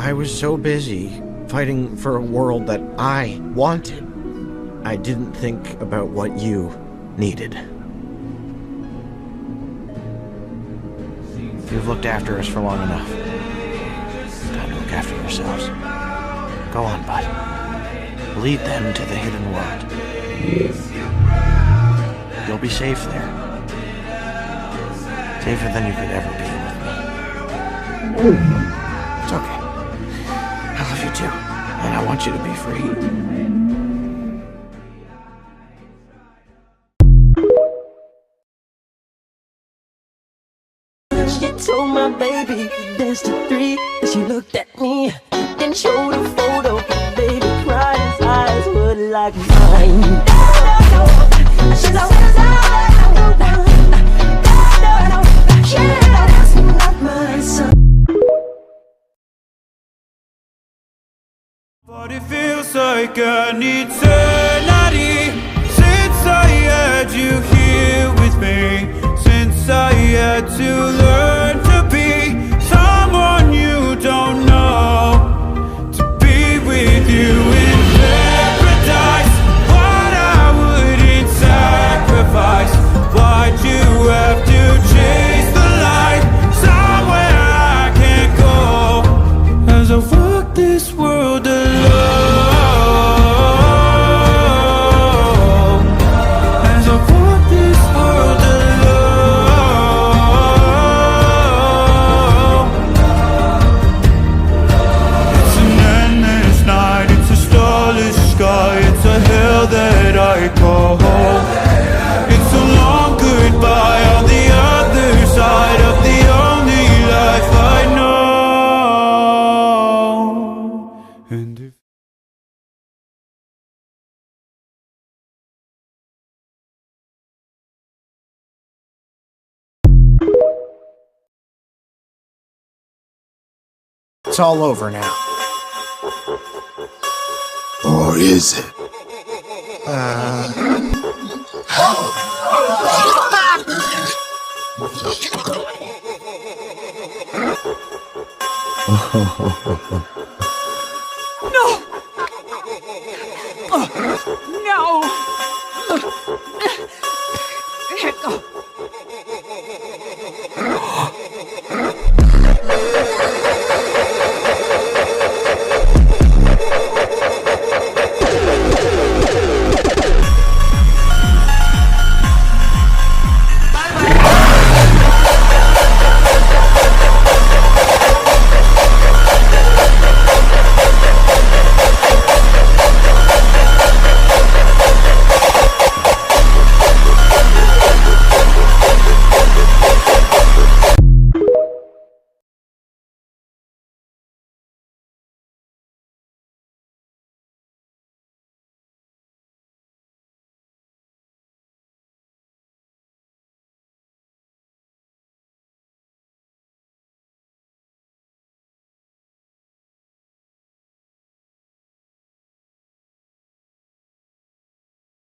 I was so busy fighting for a world that I wanted, I didn't think about what you needed. You've looked after us for long enough. Time to look after yourselves. Go on, bud. Lead them to the hidden world. You'll be safe there. Safer than you could ever be with me. It's okay. I love you too, and I want you to be free. She told my baby dance to 3. She looked at me, then showed a photo. Baby cried, his eyes were like mine. She's a but it feels like an eternity since I had you here with me, since I had to learn to be someone you don't know, to be with you in paradise. What I wouldn't sacrifice, why'd you have to chase the light somewhere I can't go, as I walk this world alone. That I call home. It's a long goodbye on the other side of the only life I know. And if It's all over now. Or is it?